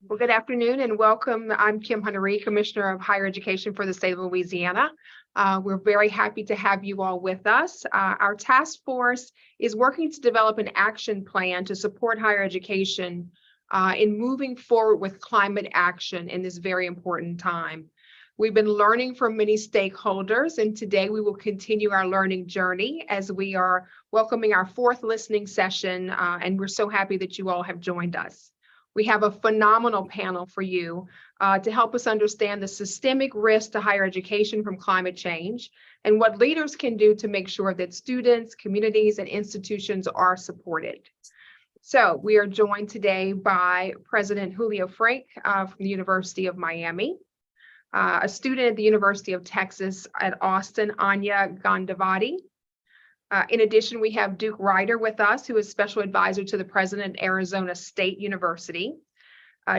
Well, good afternoon and welcome. I'm Kim Hunter-Reed, Commissioner of Higher Education for the state of Louisiana. We're very happy to have you all with us. Our task force is working to develop an action plan to support higher education in moving forward with climate action in this very important time. We've been learning from many stakeholders, and today we will continue our learning journey as we are welcoming our fourth listening session, and we're so happy that you all have joined us. We have a phenomenal panel for you to help us understand the systemic risk to higher education from climate change and what leaders can do to make sure that students, communities, and institutions are supported. So we are joined today by President Julio Frank from the University of Miami, a student at the University of Texas at Austin, Anya Gandavati. In addition, we have Duke Ryder with us, who is Special Advisor to the President at Arizona State University.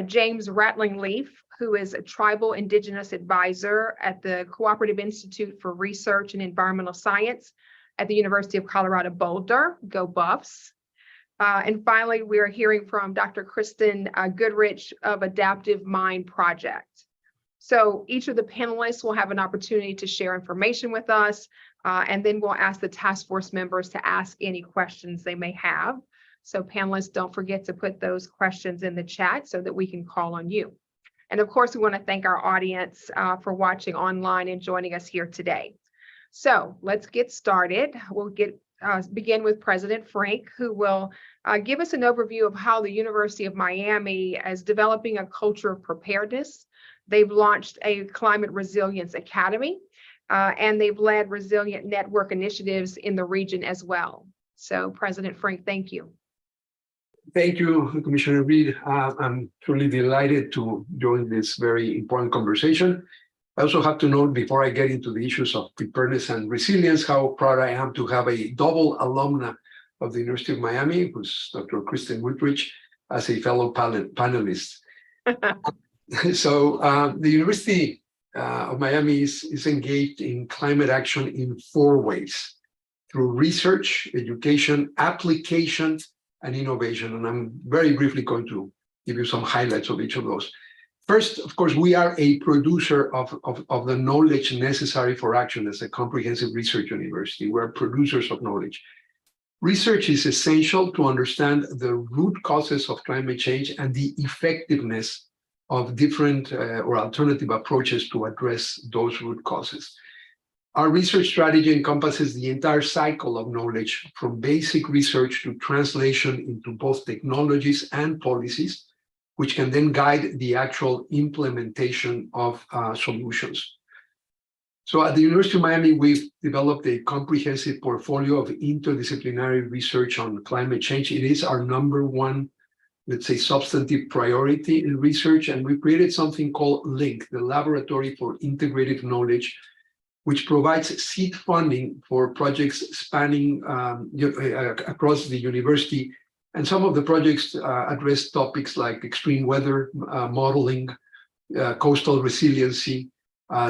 James Ratlingleaf, who is a Tribal Indigenous Advisor at the Cooperative Institute for Research and Environmental Science at the University of Colorado Boulder. Go Buffs. And finally, we are hearing from Dr. Kristen Goodrich of Adaptive Mind Project. So each of the panelists will have an opportunity to share information with us, and then we'll ask the task force members to ask any questions they may have. So panelists, don't forget to put those questions in the chat so that we can call on you. And of course, we want to thank our audience for watching online and joining us here today. So let's get started. We'll begin with President Frank, who will give us an overview of how the University of Miami is developing a culture of preparedness. They've launched a Climate Resilience Academy, and they've led resilient network initiatives in the region as well. So President Frank, thank you. Thank you, Commissioner Reed. I'm truly delighted to join this very important conversation. I also have to note, before I get into the issues of preparedness and resilience, how proud I am to have a double alumna of the University of Miami, who's Dr. Kristen Goodrich, as a fellow panelist. So the University of Miami is engaged in climate action in 4 ways: through research, education, application, and innovation. And I'm very briefly going to give you some highlights of each of those. First, of course, we are a producer of the knowledge necessary for action as a comprehensive research university. We're producers of knowledge. Research is essential to understand the root causes of climate change and the effectiveness of different or alternative approaches to address those root causes. Our research strategy encompasses the entire cycle of knowledge, from basic research to translation into both technologies and policies, which can then guide the actual implementation of solutions. So at the University of Miami, we've developed a comprehensive portfolio of interdisciplinary research on climate change. It is our #1, let's say, substantive priority in research, and we created something called LINK, the Laboratory for Integrative Knowledge, which provides seed funding for projects spanning across the university. And some of the projects address topics like extreme weather modeling, coastal resiliency,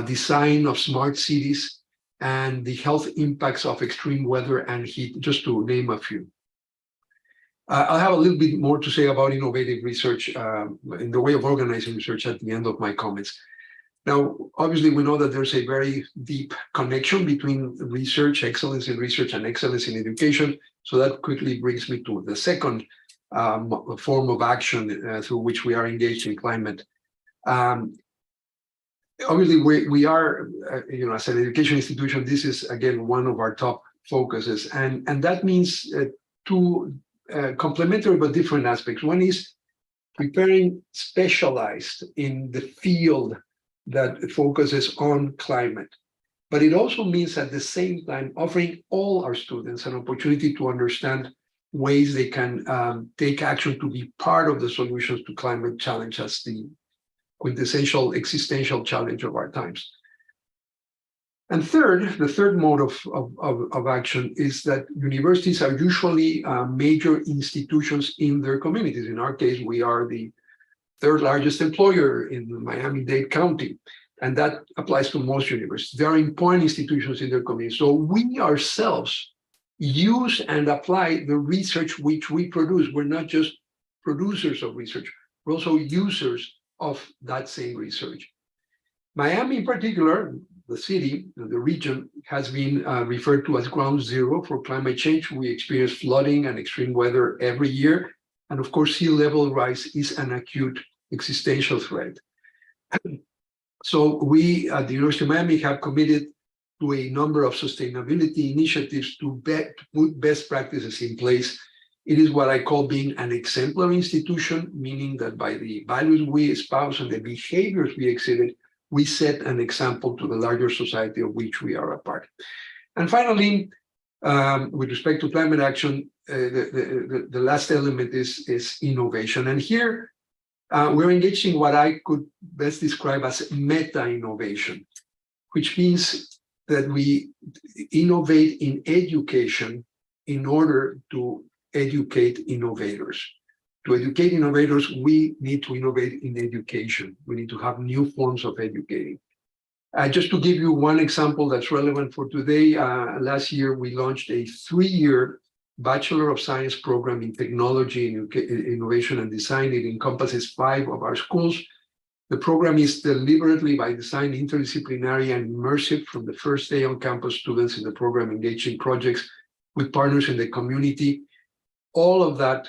design of smart cities, and the health impacts of extreme weather and heat, just to name a few. I'll have a little bit more to say about innovative research in the way of organizing research at the end of my comments. Now, obviously, we know that there's a very deep connection between research, excellence in research, and excellence in education. So that quickly brings me to the second form of action through which we are engaged in climate. Obviously, we are, as an education institution, this is, again, one of our top focuses. And that means 2 complementary but different aspects. One is preparing specialized in the field that focuses on climate. But it also means at the same time offering all our students an opportunity to understand ways they can take action to be part of the solutions to climate challenge as the quintessential existential challenge of our times. And third, the third mode of action is that universities are usually major institutions in their communities. In our case, we are the 3rd largest employer in Miami-Dade County, and that applies to most universities. They are important institutions in their community. So we ourselves use and apply the research which we produce. We're not just producers of research. we're also users of that same research. Miami in particular, the city, the region, has been referred to as ground zero for climate change. We experience flooding and extreme weather every year. And of course, sea level rise is an acute existential threat. So we at the University of Miami have committed to a number of sustainability initiatives to put best practices in place. It is what I call being an exemplary institution, meaning that by the values we espouse and the behaviors we exhibit, we set an example to the larger society of which we are a part. And finally, with respect to climate action, the last element is innovation. And here, we're engaged in what I could best describe as meta-innovation, which means that we innovate in education in order to educate innovators. To educate innovators, we need to innovate in education. We need to have new forms of educating. Just to give you one example that's relevant for today, last year we launched a 3-year Bachelor of Science program in Technology, Innovation and Design. It encompasses 5 of our schools. The program is deliberately by design interdisciplinary and immersive. From the first day on campus, students in the program engage in projects with partners in the community. All of that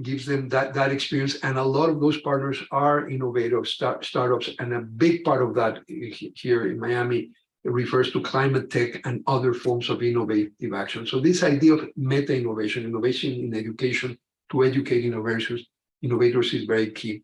gives them that experience, and a lot of those partners are innovative startups, and a big part of that here in Miami refers to climate tech and other forms of innovative action. So this idea of meta-innovation, innovation in education to educate innovators is very key.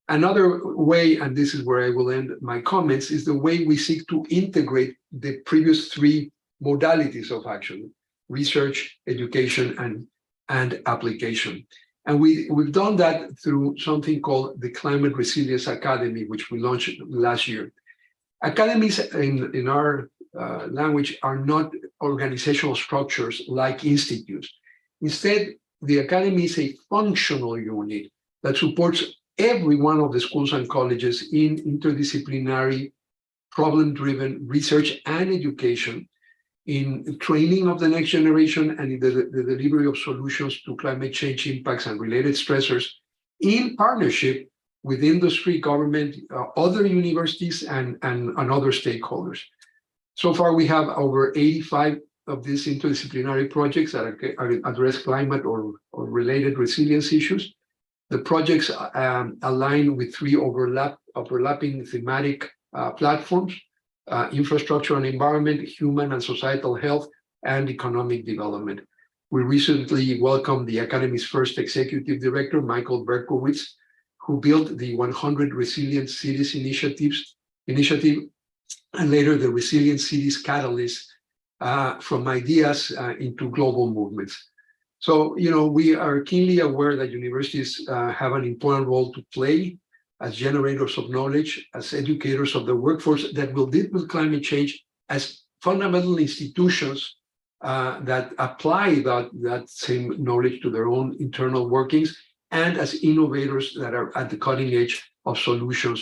Another way, and this is where I will end my comments, is the way we seek to integrate the previous 3 modalities of action: research, education, and application. And we've done that through something called the Climate Resilience Academy, which we launched last year. Academies in our language are not organizational structures like institutes. Instead, the academy is a functional unit that supports every one of the schools and colleges in interdisciplinary, problem-driven research and education, in training of the next generation, and in the delivery of solutions to climate change impacts and related stressors, in partnership with industry, government, other universities, and other stakeholders. So far, we have over 85 of these interdisciplinary projects that address climate or related resilience issues. The projects align with 3 overlapping thematic platforms: infrastructure and environment, human and societal health, and economic development. We recently welcomed the Academy's first executive director, Michael Berkowitz, who built the 100 Resilient Cities initiative, and later the Resilient Cities Catalyst, from ideas into global movements. So, we are keenly aware that universities have an important role to play as generators of knowledge, as educators of the workforce that will deal with climate change, as fundamental institutions that apply that same knowledge to their own internal workings, and as innovators that are at the cutting edge of solutions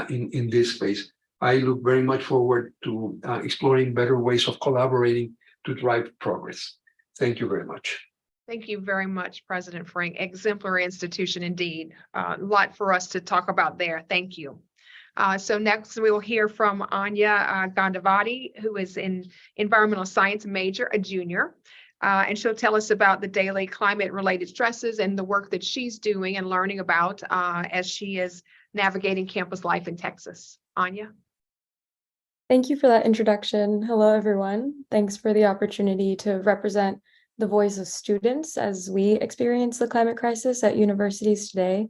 in this space. I look very much forward to exploring better ways of collaborating to drive progress. Thank you very much. Thank you very much, President Frank. Exemplary institution indeed. A lot for us to talk about there. Thank you. So next we will hear from Anya Gandavati, who is an environmental science major, a junior. And she'll tell us about the daily climate-related stresses and the work that she's doing and learning about as she is navigating campus life in Texas. Anya? Thank you for that introduction. Hello, everyone. Thanks for the opportunity to represent the voice of students as we experience the climate crisis at universities today.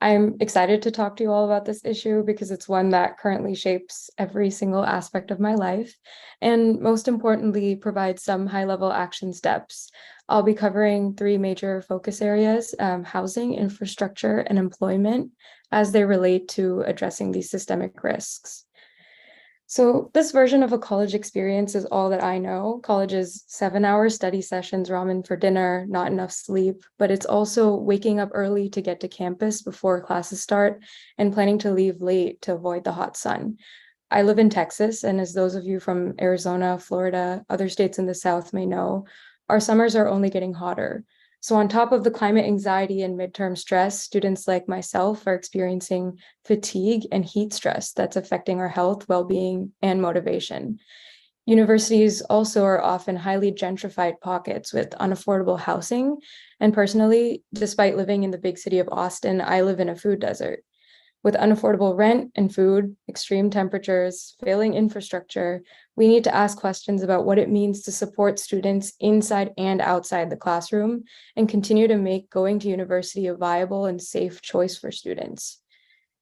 I'm excited to talk to you all about this issue because it's one that currently shapes every single aspect of my life, and most importantly, provides some high-level action steps. I'll be covering 3 major focus areas: housing, infrastructure, and employment, as they relate to addressing these systemic risks. So this version of a college experience is all that I know. College is 7-hour study sessions, ramen for dinner, not enough sleep, but it's also waking up early to get to campus before classes start and planning to leave late to avoid the hot sun. I live in Texas, and as those of you from Arizona, Florida, other states in the South may know, our summers are only getting hotter. So on top of the climate anxiety and midterm stress, students like myself are experiencing fatigue and heat stress that's affecting our health, well-being, and motivation. Universities also are often highly gentrified pockets with unaffordable housing. And personally, despite living in the big city of Austin, I live in a food desert. With unaffordable rent and food, extreme temperatures, failing infrastructure, we need to ask questions about what it means to support students inside and outside the classroom and continue to make going to university a viable and safe choice for students.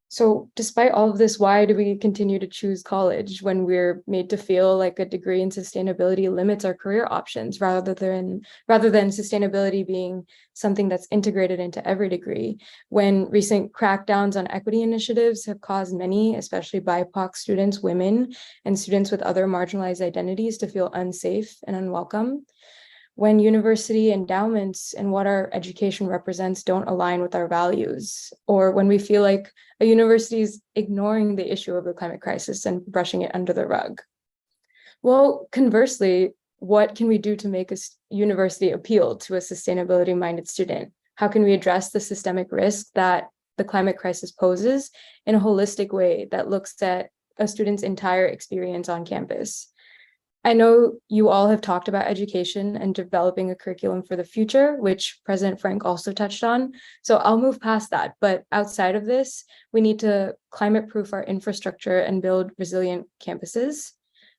So despite all of this, why do we continue to choose college when we're made to feel like a degree in sustainability limits our career options rather than sustainability being something that's integrated into every degree? When recent crackdowns on equity initiatives have caused many, especially BIPOC students, women, and students with other marginalized identities to feel unsafe and unwelcome. When university endowments and what our education represents don't align with our values, or when we feel like a university is ignoring the issue of the climate crisis and brushing it under the rug. Well, conversely, what can we do to make a university appeal to a sustainability-minded student? How can we address the systemic risk that the climate crisis poses in a holistic way that looks at a student's entire experience on campus? I know you all have talked about education and developing a curriculum for the future, which President Frank also touched on. So I'll move past that. But outside of this, we need to climate-proof our infrastructure and build resilient campuses.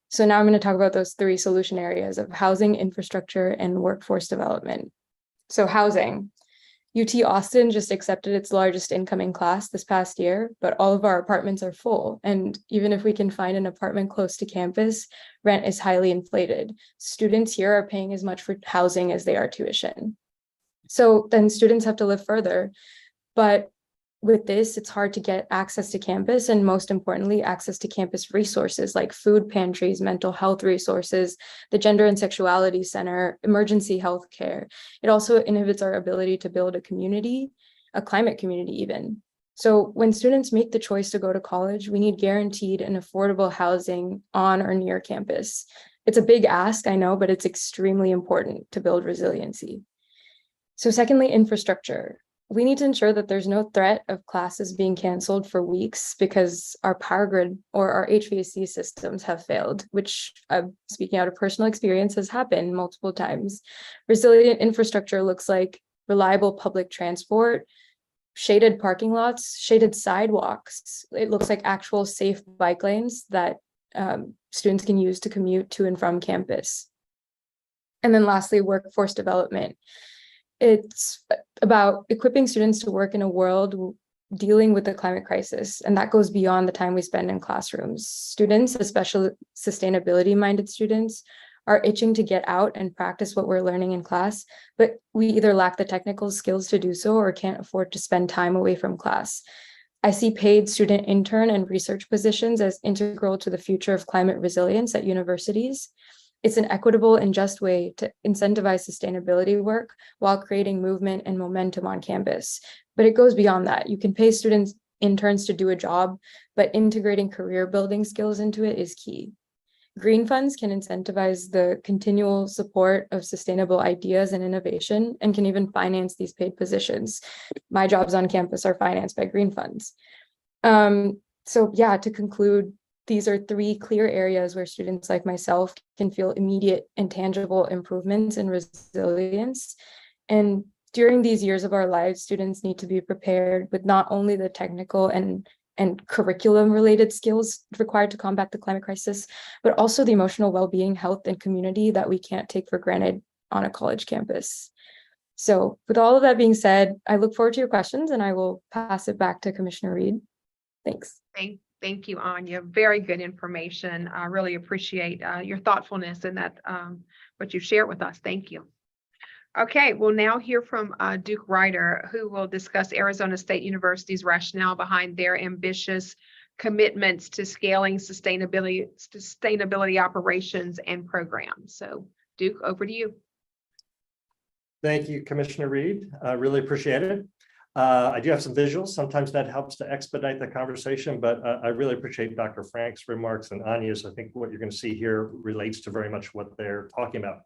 So now I'm going to talk about those three solution areas of housing, infrastructure, and workforce development. So housing. UT Austin just accepted its largest incoming class this past year, but all of our apartments are full. And even if we can find an apartment close to campus, rent is highly inflated. Students here are paying as much for housing as they are tuition. So then students have to live further. But with this, it's hard to get access to campus and most importantly, access to campus resources like food pantries, mental health resources, the Gender and Sexuality Center, emergency health care. It also inhibits our ability to build a community, a climate community even. So when students make the choice to go to college, we need guaranteed and affordable housing on or near campus. It's a big ask, I know, but it's extremely important to build resiliency. So secondly, infrastructure. We need to ensure that there's no threat of classes being canceled for weeks because our power grid or our HVAC systems have failed, which, speaking out of personal experience, has happened multiple times. Resilient infrastructure looks like reliable public transport, shaded parking lots, shaded sidewalks. It looks like actual safe bike lanes that students can use to commute to and from campus. And then lastly, workforce development. It's about equipping students to work in a world dealing with the climate crisis, and that goes beyond the time we spend in classrooms. Students, especially sustainability-minded students, are itching to get out and practice what we're learning in class, but we either lack the technical skills to do so or can't afford to spend time away from class. I see paid student intern and research positions as integral to the future of climate resilience at universities. It's an equitable and just way to incentivize sustainability work while creating movement and momentum on campus. But it goes beyond that. You can pay students interns to do a job, but integrating career building skills into it is key. Green funds can incentivize the continual support of sustainable ideas and innovation and can even finance these paid positions. My jobs on campus are financed by green funds. So yeah, to conclude, these are three clear areas where students like myself can feel immediate and tangible improvements in resilience. And during these years of our lives, students need to be prepared with not only the technical and curriculum related skills required to combat the climate crisis, but also the emotional well-being, health, and community that we can't take for granted on a college campus. So with all of that being said, I look forward to your questions and I will pass it back to Commissioner Reed. Thanks. Thank you, Anya. Very good information. I really appreciate your thoughtfulness and that what you shared with us. Thank you. Okay, we'll now hear from Duke Ryder, who will discuss Arizona State University's rationale behind their ambitious commitments to scaling sustainability operations and programs. So, Duke, over to you. Thank you, Commissioner Reed. I really appreciate it. I do have some visuals. Sometimes that helps to expedite the conversation, but I really appreciate Dr. Frank's remarks and Anya's. I think what you're going to see here relates to very much what they're talking about.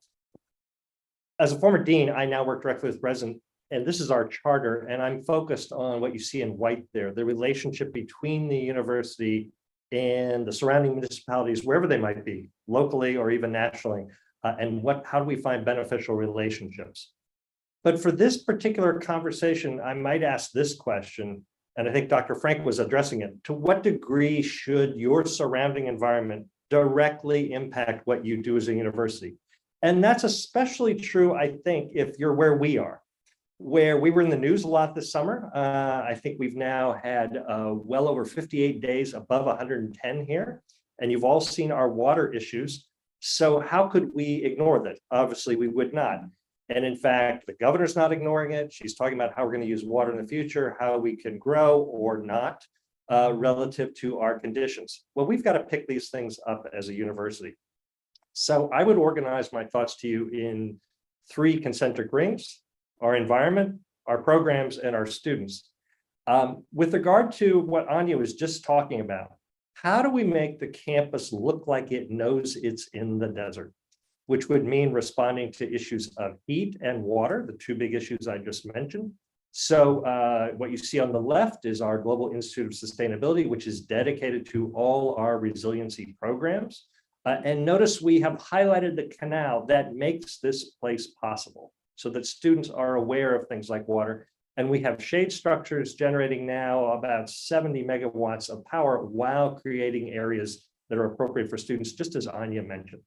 As a former dean, I now work directly with residents, and this is our charter, and I'm focused on what you see in white there, the relationship between the university and the surrounding municipalities, wherever they might be, locally or even nationally, and how do we find beneficial relationships. But for this particular conversation, I might ask this question, and I think Dr. Frank was addressing it. To what degree should your surrounding environment directly impact what you do as a university? And that's especially true, I think, if you're where we are, where we were in the news a lot this summer. I think we've now had well over 58 days above 110 here, and you've all seen our water issues. So how could we ignore that? Obviously, we would not. And in fact, the governor's not ignoring it. She's talking about how we're going to use water in the future, how we can grow or not relative to our conditions. Well, we've got to pick these things up as a university. So I would organize my thoughts to you in 3 concentric rings: our environment, our programs, and our students. With regard to what Anya was just talking about, how do we make the campus look like it knows it's in the desert? Which would mean responding to issues of heat and water, the 2 big issues I just mentioned. So what you see on the left is our Global Institute of Sustainability, which is dedicated to all our resiliency programs. And notice we have highlighted the canal that makes this place possible so that students are aware of things like water. And we have shade structures generating now about 70 megawatts of power while creating areas that are appropriate for students, just as Anya mentioned.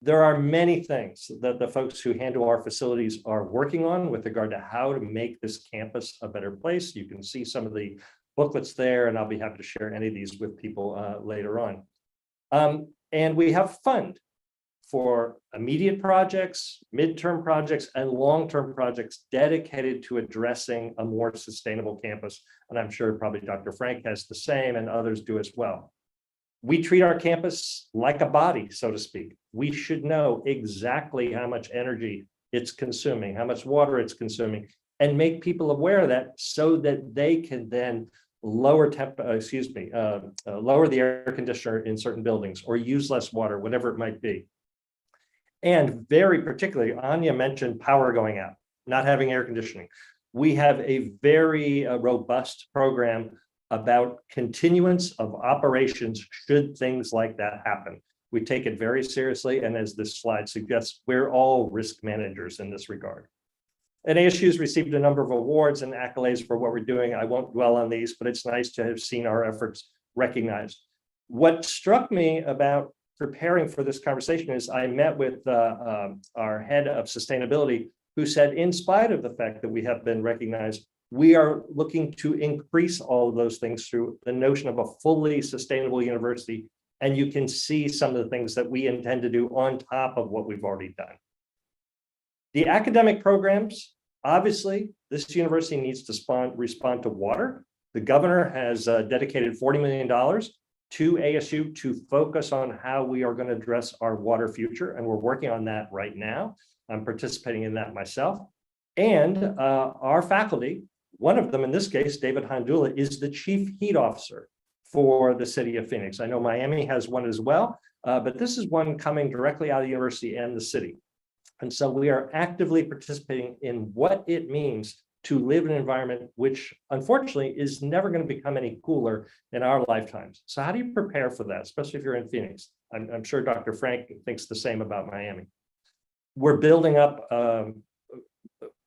There are many things that the folks who handle our facilities are working on with regard to how to make this campus a better place. You can see some of the booklets there, and I'll be happy to share any of these with people later on. And we have fund for immediate projects, midterm projects, and long-term projects dedicated to addressing a more sustainable campus. And I'm sure probably Dr. Frank has the same, and others do as well. We treat our campus like a body, so to speak. We should know exactly how much energy it's consuming, how much water it's consuming, and make people aware of that so that they can then lower the air conditioner in certain buildings or use less water, whatever it might be. And very particularly, Anya mentioned power going out, not having air conditioning. We have a very robust program about continuance of operations should things like that happen. We take it very seriously, and as this slide suggests, we're all risk managers in this regard. And ASU has received a number of awards and accolades for what we're doing. I won't dwell on these, but it's nice to have seen our efforts recognized. What struck me about preparing for this conversation is I met with our head of sustainability, who said, in spite of the fact that we have been recognized, we are looking to increase all of those things through the notion of a fully sustainable university. And you can see some of the things that we intend to do on top of what we've already done. The academic programs, obviously, this university needs to respond to water. The governor has dedicated $40 million to ASU to focus on how we are going to address our water future. And we're working on that right now. I'm participating in that myself. And our faculty, one of them in this case, David Handula, is the chief heat officer for the city of Phoenix. I know Miami has one as well, but this is one coming directly out of the university and the city. And so we are actively participating in what it means to live in an environment which unfortunately is never going to become any cooler in our lifetimes. So how do you prepare for that, especially if you're in Phoenix? I'm sure Dr. Frank thinks the same about Miami. We're building up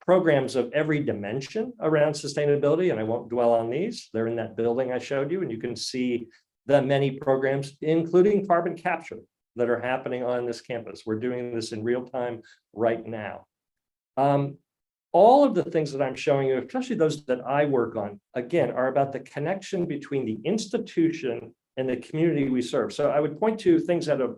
programs of every dimension around sustainability, and I won't dwell on these. They're in that building I showed you, and you can see the many programs, including carbon capture, that are happening on this campus. We're doing this in real time right now. All of the things that I'm showing you, especially those that I work on, again, are about the connection between the institution and the community we serve. So I would point to things at a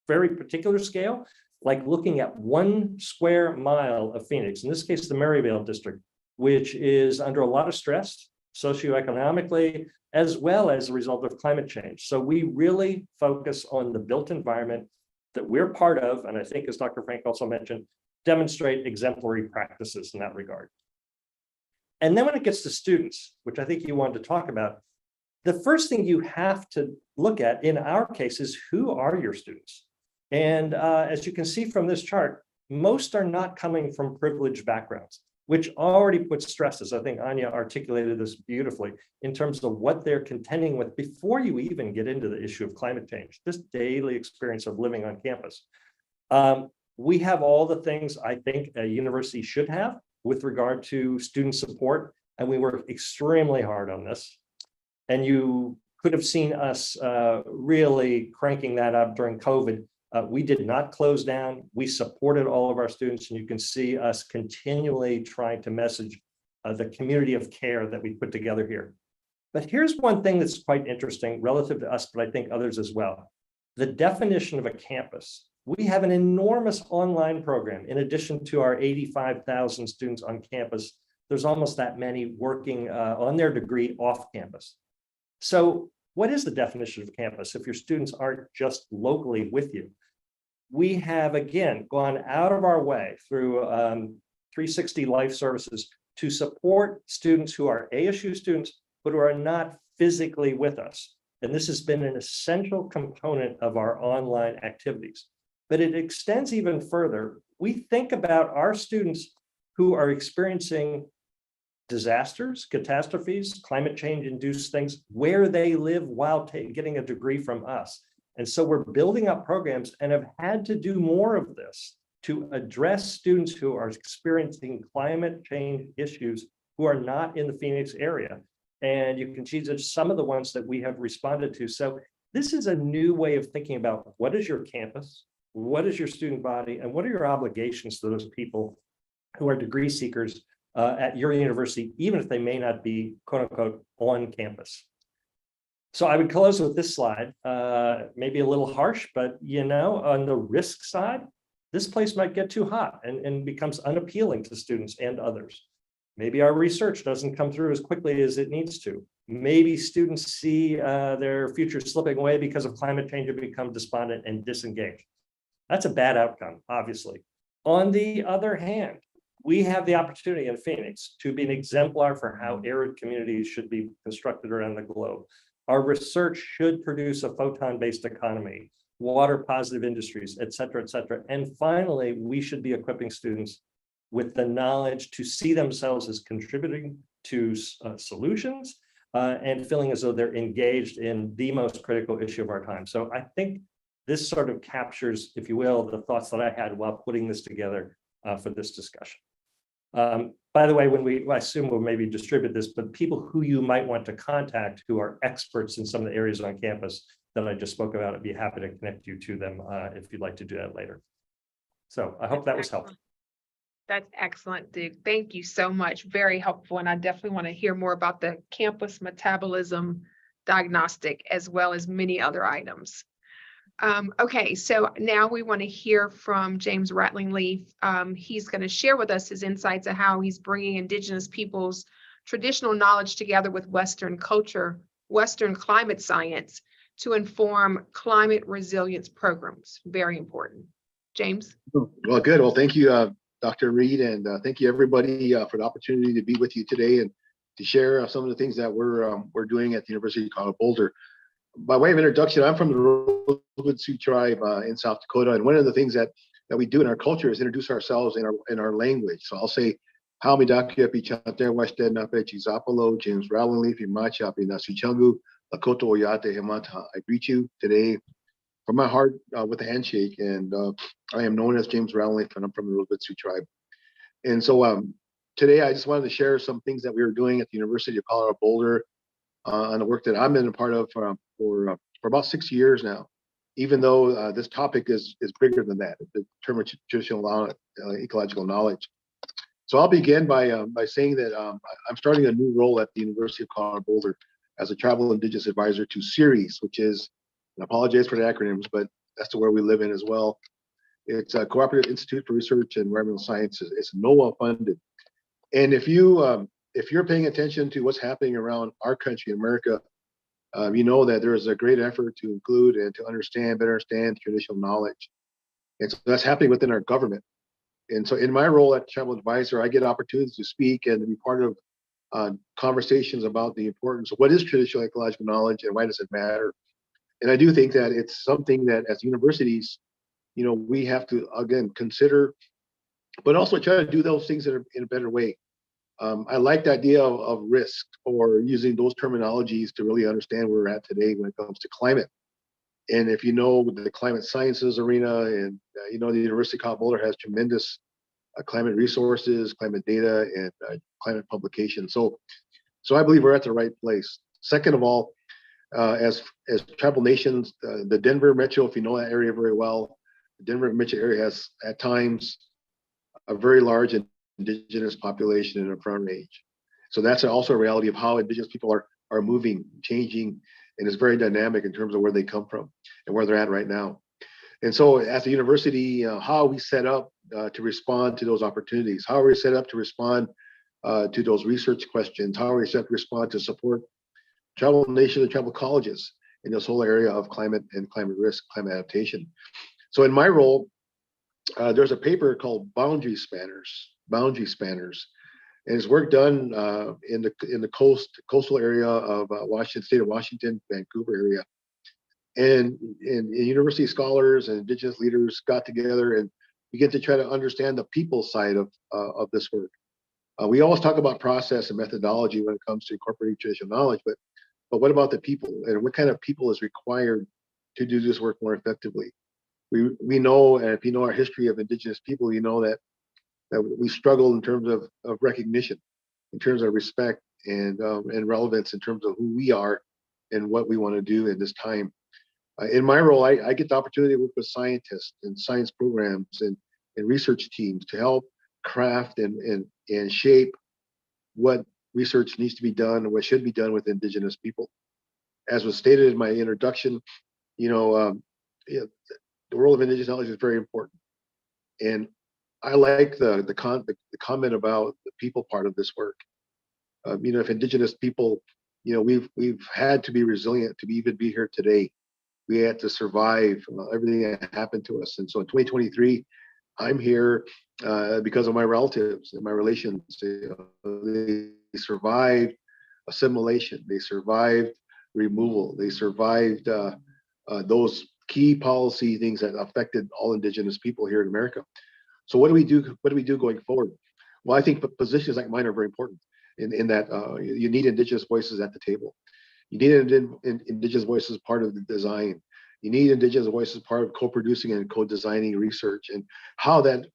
very particular scale, like looking at 1 square mile of Phoenix, in this case, the Maryvale district, which is under a lot of stress socioeconomically, as well as a result of climate change. So we really focus on the built environment that we're part of, and I think, as Dr. Frank also mentioned, demonstrate exemplary practices in that regard. And then when it gets to students, which I think you wanted to talk about, the first thing you have to look at in our case is, who are your students? And as you can see from this chart, most are not coming from privileged backgrounds, which already puts stresses. I think Anya articulated this beautifully in terms of what they're contending with before you even get into the issue of climate change, this daily experience of living on campus. We have all the things I think a university should have with regard to student support, and we work extremely hard on this. And you could have seen us really cranking that up during COVID. We did not close down. We supported all of our students, and you can see us continually trying to message the community of care that we put together here. But here's one thing that's quite interesting relative to us, but I think others as well. The definition of a campus. We have an enormous online program. In addition to our 85,000 students on campus, there's almost that many working on their degree off campus. So what is the definition of a campus if your students aren't just locally with you? We have, again, gone out of our way through 360 Life Services to support students who are ASU students, but who are not physically with us. And this has been an essential component of our online activities. But it extends even further. We think about our students who are experiencing disasters, catastrophes, climate change induced things, where they live while getting a degree from us. And so we're building up programs and have had to do more of this to address students who are experiencing climate change issues who are not in the Phoenix area. And you can see just some of the ones that we have responded to. So this is a new way of thinking about what is your campus, what is your student body, and what are your obligations to those people who are degree seekers at your university, even if they may not be, quote unquote, on campus. So I would close with this slide, maybe a little harsh, but on the risk side, this place might get too hot and becomes unappealing to students and others. Maybe our research doesn't come through as quickly as it needs to. Maybe students see their future slipping away because of climate change and become despondent and disengaged. That's a bad outcome, obviously. On the other hand, we have the opportunity in Phoenix to be an exemplar for how arid communities should be constructed around the globe. Our research should produce a photon-based economy, water positive industries, et cetera, et cetera. And finally, we should be equipping students with the knowledge to see themselves as contributing to solutions and feeling as though they're engaged in the most critical issue of our time. So I think this sort of captures, if you will, the thoughts that I had while putting this together for this discussion. By the way, I assume we'll maybe distribute this, but people who you might want to contact who are experts in some of the areas on campus that I just spoke about, I'd be happy to connect you to them if you'd like to do that later. So I hope that was helpful. That's excellent, Duke. Thank you so much. Very helpful. And I definitely want to hear more about the campus metabolism diagnostic as well as many other items. Okay, so now we want to hear from James Rattling-Leaf. He's going to share with us his insights on how he's bringing Indigenous peoples' traditional knowledge together with Western culture, Western climate science to inform climate resilience programs. Very important. James? Well, good. Well, thank you, Dr. Reed, and thank you everybody for the opportunity to be with you today and to share some of the things that we're doing at the University of Colorado Boulder. By way of introduction, I'm from the Rosewood Sioux tribe in South Dakota, and one of the things that we do in our culture is introduce ourselves in our language. So I'll say, "How me dakia pichante washte na pechi zapalo James Rattling-Leaf imacha pinasuchangu Lakota oyate hemata." I greet you today from my heart with a handshake, and I am known as James Rattling-Leaf, and I'm from the Rosewood Sioux tribe. And so today I just wanted to share some things that we were doing at the University of Colorado Boulder on the work that I've been a part of for about 6 years now, even though this topic is bigger than that, the term of traditional ecological knowledge. So I'll begin by saying that I'm starting a new role at the University of Colorado Boulder as a Tribal Indigenous Advisor to CERES, which is, and I apologize for the acronyms, but that's the where we live in as well. It's a Cooperative Institute for Research and Environmental Sciences. It's NOAA funded. And if you're paying attention to what's happening around our country, America, you know that there is a great effort to include and to better understand traditional knowledge. And so that's happening within our government. And so in my role at Tribal Advisor, I get opportunities to speak and to be part of conversations about the importance of what is traditional ecological knowledge and why does it matter. And I do think that it's something that as universities, we have to, again, consider but also try to do those things in a better way. I like the idea of risk, or using those terminologies to really understand where we're at today when it comes to climate. And if you know the climate sciences arena, and you know the University of Colorado Boulder has tremendous climate resources, climate data, and climate publications. So I believe we're at the right place. Second of all, as tribal nations, the Denver metro, if you know that area very well, the Denver metro area has at times a very large indigenous population in the Front Range. So that's also a reality of how indigenous people are moving, changing, and it's very dynamic in terms of where they come from and where they're at right now. And so as a university, how are we set up to respond to those opportunities? How are we set up to respond to those research questions? How are we set up to respond to support tribal nations and tribal colleges in this whole area of climate and climate risk, climate adaptation? So in my role, there's a paper called Boundary Spanners, and it's work done in the coastal area of Washington, state of Washington, Vancouver area. And university scholars and indigenous leaders got together and began to try to understand the people side of this work. We always talk about process and methodology when it comes to incorporating traditional knowledge, but what about the people, and what kind of people is required to do this work more effectively? We know, and if you know our history of indigenous people, you know that we struggle in terms of recognition, in terms of respect and relevance, in terms of who we are and what we want to do in this time. In my role, I get the opportunity to work with scientists and science programs and research teams to help craft and shape what research needs to be done and what should be done with indigenous people. As was stated in my introduction, the role of indigenous knowledge is very important. And I like the comment about the people part of this work. If indigenous people, we've had to be resilient to even be here today. We had to survive everything that happened to us. And so in 2023, I'm here because of my relatives and my relations. They survived assimilation. They survived removal. They survived those key policy things that affected all indigenous people here in America. So what do we do? What do we do going forward? Well, I think positions like mine are very important in that you need indigenous voices at the table. You need indigenous voices part of the design. You need indigenous voices part of co-producing and co-designing research, and how that,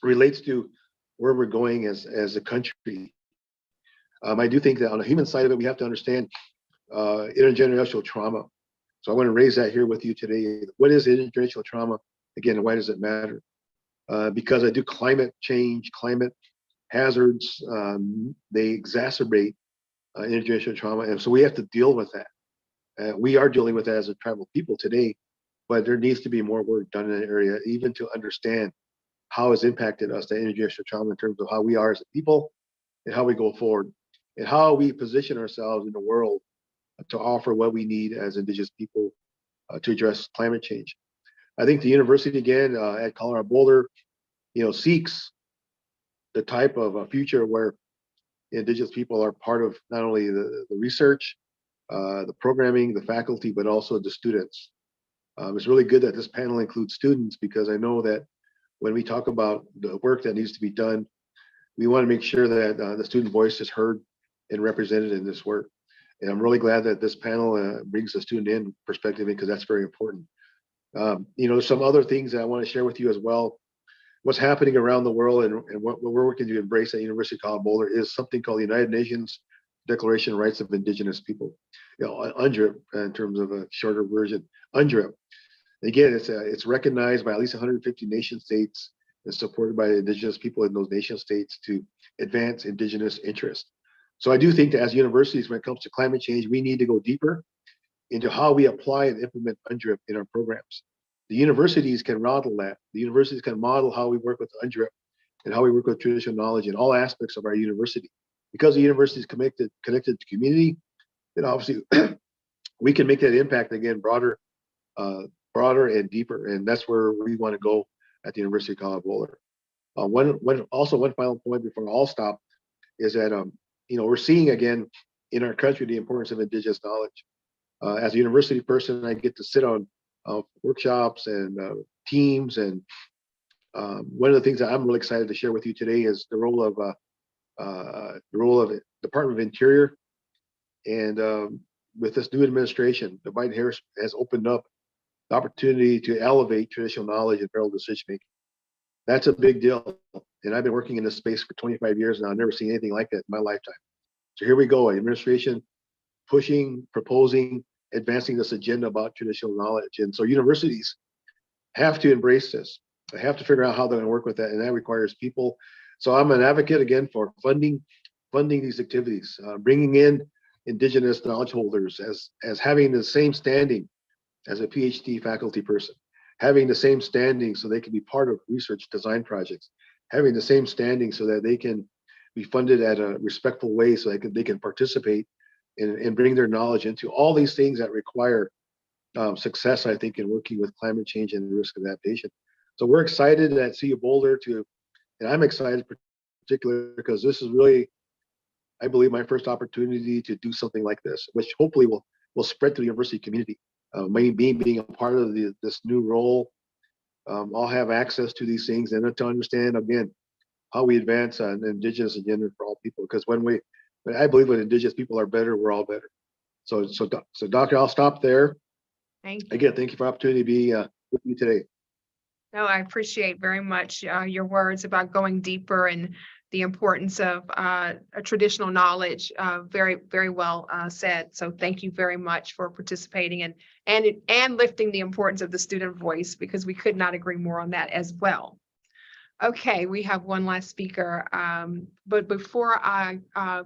relates to where we're going as a country. I do think that on the human side of it, we have to understand intergenerational trauma. So I want to raise that here with you today. What is intergenerational trauma? Again, and why does it matter? Because I do climate change, climate hazards, they exacerbate intergenerational trauma. And so we have to deal with that. We are dealing with that as a tribal people today, but there needs to be more work done in that area, even to understand how it's impacted us, the intergenerational trauma, in terms of how we are as a people and how we go forward and how we position ourselves in the world to offer what we need as indigenous people to address climate change. I think the university, again, at Colorado Boulder, seeks the type of a future where indigenous people are part of not only the research, the programming, the faculty, but also the students. It's really good that this panel includes students, because I know that when we talk about the work that needs to be done, we want to make sure that the student voice is heard and represented in this work. And I'm really glad that this panel brings the student in perspective, because that's very important. There's some other things that I want to share with you as well. What's happening around the world and what we're working to embrace at University of Colorado Boulder is something called the United Nations Declaration of Rights of Indigenous People, UNDRIP, in terms of a shorter version, UNDRIP. Again, it's recognized by at least 150 nation states and supported by the indigenous people in those nation states to advance indigenous interests. So I do think that as universities, when it comes to climate change, we need to go deeper into how we apply and implement UNDRIP in our programs. The universities can model that. The universities can model how we work with UNDRIP and how we work with traditional knowledge in all aspects of our university. Because the university is connected to community, then obviously we can make that impact, again, broader and deeper. And that's where we want to go at the University of Colorado Boulder. One final point before I all stop is that we're seeing again in our country the importance of indigenous knowledge. As a university person, I get to sit on workshops and teams and One of the things that I'm really excited to share with you today is the role of Department of Interior. And with this new administration, the Biden-Harris has opened up the opportunity to elevate traditional knowledge and federal decision making. That's a big deal. And I've been working in this space for 25 years now. I've never seen anything like that in my lifetime. So here we go, administration pushing, proposing, advancing this agenda about traditional knowledge. And so universities have to embrace this. They have to figure out how they're going to work with that. And that requires people. So I'm an advocate again for funding these activities, bringing in Indigenous knowledge holders as having the same standing as a PhD faculty person, having the same standing so they can be part of research design projects, having the same standing so that they can be funded at a respectful way so they can participate and bring their knowledge into all these things that require success, I think, in working with climate change and risk adaptation. So we're excited at CU Boulder and I'm excited particularly because this is really, I believe, my first opportunity to do something like this, which hopefully will spread to the university community. Me being a part of this new role, I'll have access to these things and to understand again how we advance an Indigenous agenda for all people. Because when I believe when Indigenous people are better, we're all better. So Doctor, I'll stop there. Thank you. Again, thank you for the opportunity to be with you today. No, I appreciate very much your words about going deeper and the importance of a traditional knowledge. Very, very well said. So thank you very much for participating and lifting the importance of the student voice, because we could not agree more on that as well. Okay, we have one last speaker. But before I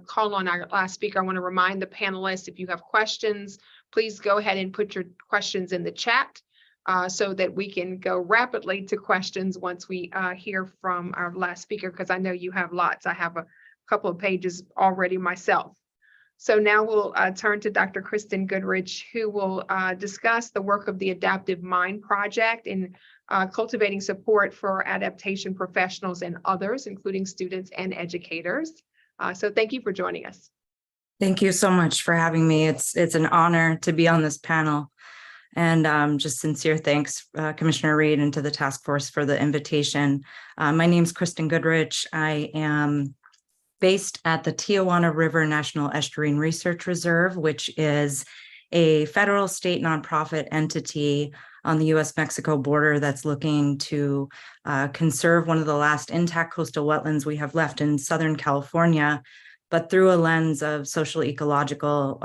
call on our last speaker, I want to remind the panelists, if you have questions, please go ahead and put your questions in the chat so that we can go rapidly to questions once we hear from our last speaker, because I know you have lots. I have a couple of pages already myself. So now we'll turn to Dr. Kristen Goodrich, who will discuss the work of the Adaptive Mind Project in cultivating support for adaptation professionals and others, including students and educators. So thank you for joining us. Thank you so much for having me. It's an honor to be on this panel. And just sincere thanks, Commissioner Reed, and to the task force for the invitation. My name is Kristen Goodrich. I am based at the Tijuana River National Estuarine Research Reserve, which is a federal state nonprofit entity on the US-Mexico border that's looking to conserve one of the last intact coastal wetlands we have left in Southern California, but through a lens of social ecological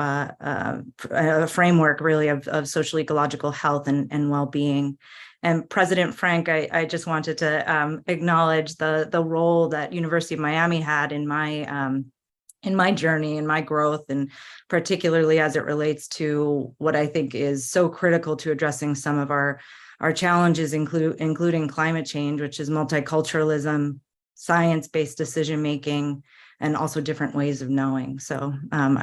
framework, really, of social ecological health and well-being. And President Frank, I just wanted to acknowledge the role that University of Miami had in my journey and my growth, and particularly as it relates to what I think is so critical to addressing some of our challenges, including climate change, which is multiculturalism, science-based decision-making, and also different ways of knowing. So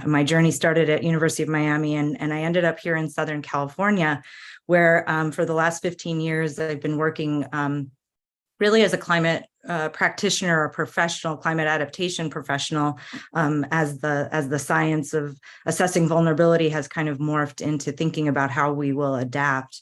my journey started at University of Miami, and I ended up here in Southern California, where for the last 15 years, I've been working really as a climate practitioner or professional, climate adaptation professional, as the science of assessing vulnerability has kind of morphed into thinking about how we will adapt.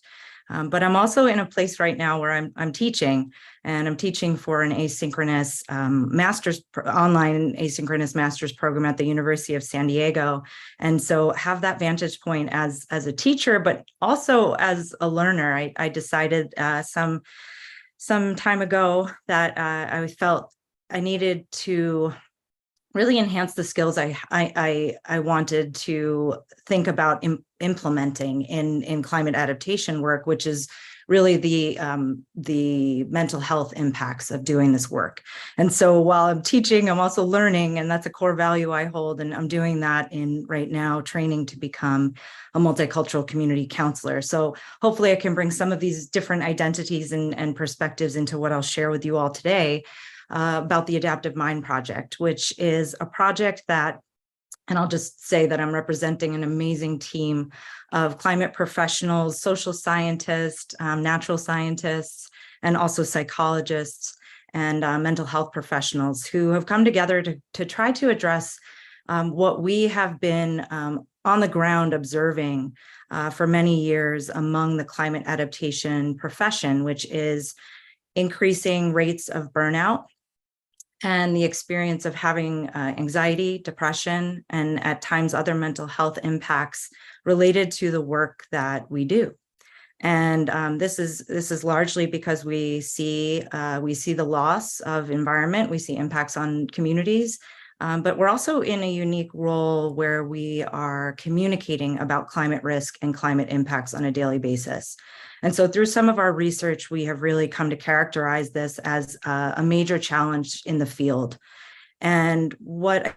But I'm also in a place right now where I'm teaching, and I'm teaching for an asynchronous online asynchronous master's program at the University of San Diego. And so have that vantage point as a teacher, but also as a learner. I decided some time ago that I felt I needed to really enhance the skills I wanted to think about implementing in climate adaptation work, which is really the mental health impacts of doing this work. And so while I'm teaching, I'm also learning, and that's a core value I hold. And I'm doing that in right now training to become a multicultural community counselor. So hopefully I can bring some of these different identities and perspectives into what I'll share with you all today about the Adaptive Mind Project, which is a project that, and I'll just say that I'm representing an amazing team of climate professionals, social scientists, natural scientists, and also psychologists and mental health professionals who have come together to try to address what we have been on the ground observing for many years among the climate adaptation profession, which is increasing rates of burnout, and the experience of having anxiety, depression, and at times other mental health impacts related to the work that we do. And this is largely because we see the loss of environment, we see impacts on communities, but we're also in a unique role where we are communicating about climate risk and climate impacts on a daily basis. And so through some of our research, we have really come to characterize this as a major challenge in the field. And what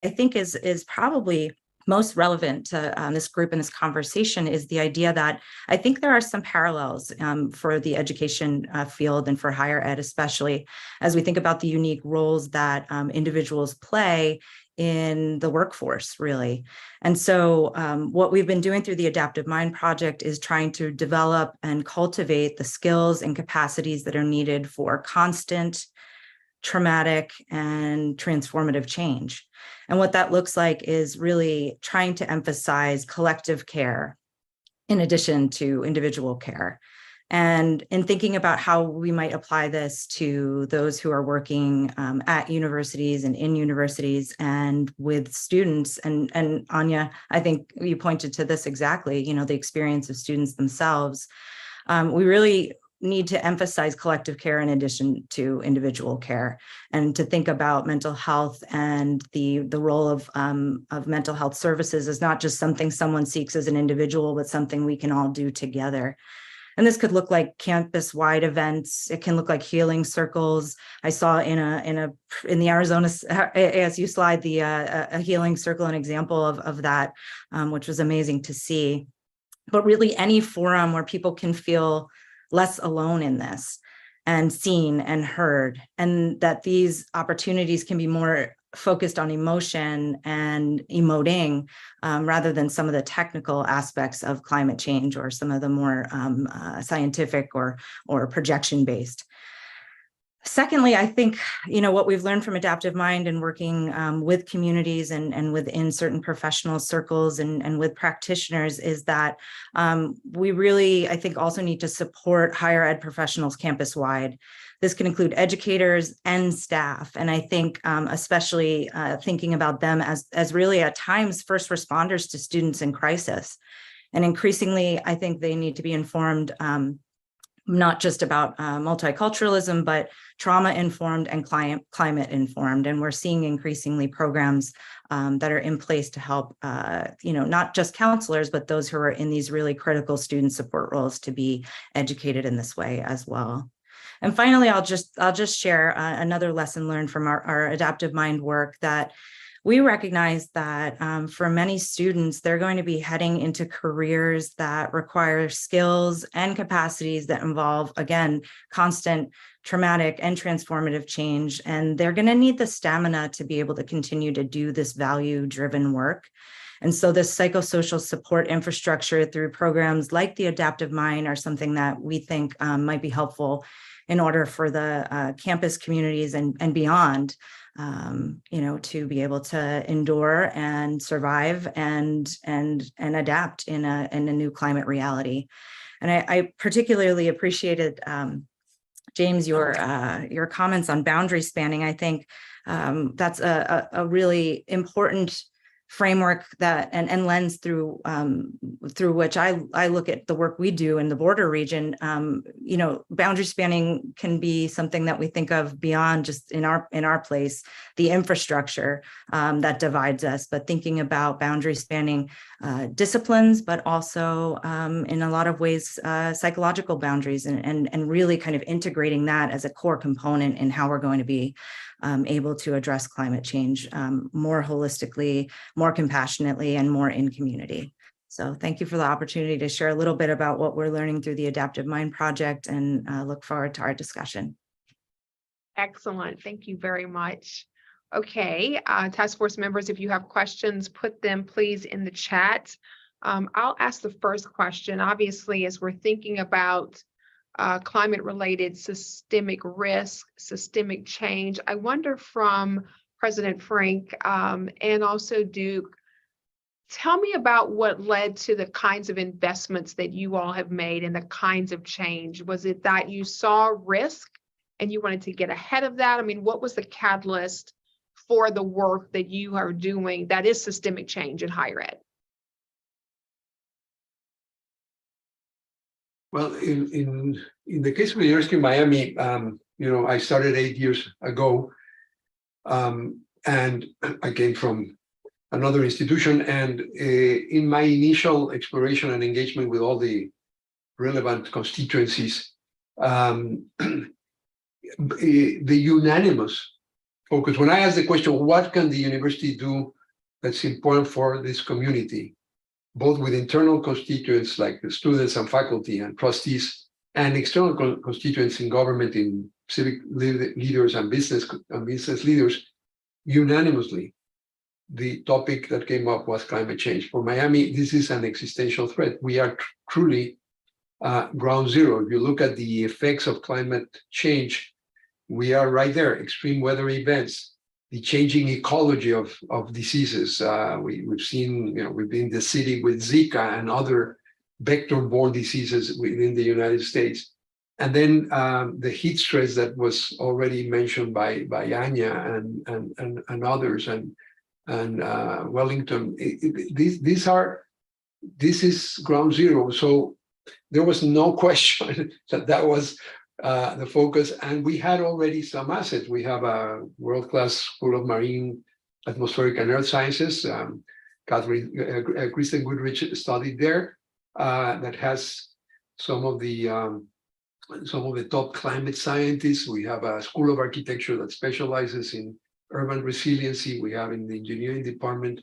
I think is probably most relevant to this group and this conversation is the idea that I think there are some parallels for the education field and for higher ed, especially as we think about the unique roles that individuals play in the workforce, really. And so what we've been doing through the Adaptive Mind Project is trying to develop and cultivate the skills and capacities that are needed for constant, traumatic, and transformative change. And what that looks like is really trying to emphasize collective care in addition to individual care. And in thinking about how we might apply this to those who are working at universities and in universities and with students, and Anya, I think you pointed to this exactly, you know, the experience of students themselves. We really need to emphasize collective care in addition to individual care, and to think about mental health and the role of mental health services as not just something someone seeks as an individual, but something we can all do together. And this could look like campus-wide events. It can look like healing circles. I saw in the Arizona ASU slide a healing circle, an example of that, which was amazing to see. But really, any forum where people can feel less alone in this and seen and heard, and that these opportunities can be more focused on emotion and emoting rather than some of the technical aspects of climate change or some of the more scientific or projection based. Secondly, I think, you know, what we've learned from Adaptive Mind and working with communities and within certain professional circles and with practitioners is that we really, I think, also need to support higher ed professionals campus-wide. This can include educators and staff. And I think especially thinking about them as really at times first responders to students in crisis. And increasingly, I think they need to be informed not just about multiculturalism, but trauma-informed and climate-informed. And we're seeing increasingly programs that are in place to help, you know, not just counselors, but those who are in these really critical student support roles to be educated in this way as well. And finally, I'll just share another lesson learned from our Adaptive Mind work, that we recognize that for many students, they're going to be heading into careers that require skills and capacities that involve, again, constant traumatic and transformative change. And they're going to need the stamina to be able to continue to do this value-driven work. And so this psychosocial support infrastructure through programs like the Adaptive Mind are something that we think might be helpful in order for the campus communities and beyond, you know, to be able to endure and survive and adapt in a new climate reality. And I particularly appreciated, James, your comments on boundary spanning. I think that's a really important framework that and lens through which I look at the work we do in the border region. You know, boundary spanning can be something that we think of beyond just in our place, the infrastructure that divides us, but thinking about boundary spanning disciplines, but also in a lot of ways psychological boundaries, and really kind of integrating that as a core component in how we're going to be able to address climate change more holistically, more compassionately, and more in community. So thank you for the opportunity to share a little bit about what we're learning through the Adaptive Mind Project, and look forward to our discussion. Excellent. Thank you very much. Okay, task force members, if you have questions, put them please in the chat. I'll ask the first question. Obviously, as we're thinking about climate-related systemic risk, systemic change, I wonder from President Frank and also Duke, Tell me about what led to the kinds of investments that you all have made and the kinds of change. Was it that you saw risk and you wanted to get ahead of that? I mean, what was the catalyst for the work that you are doing that is systemic change in higher ed? Well, in the case of the University of Miami, I started 8 years ago, and I came from another institution. And in my initial exploration and engagement with all the relevant constituencies, the unanimous focus, when I asked the question, what can the university do that's important for this community, both with internal constituents like the students and faculty and trustees, and external constituents in government, in civic leaders and business leaders, unanimously, the topic that came up was climate change. For Miami, this is an existential threat. We are truly ground zero. If you look at the effects of climate change, we are right there. Extreme weather events, the changing ecology of diseases. We've seen, we've been in the city with Zika and other vector-borne diseases within the United States. And then the heat stress that was already mentioned by Anya and others, and Wellington. This is ground zero. So there was no question that was the focus, and we had already some assets. We have a world-class School of Marine, Atmospheric and Earth Sciences. Kristen Goodrich studied there. That has some of the top climate scientists. We have a School of Architecture that specializes in urban resiliency. We have in the engineering department,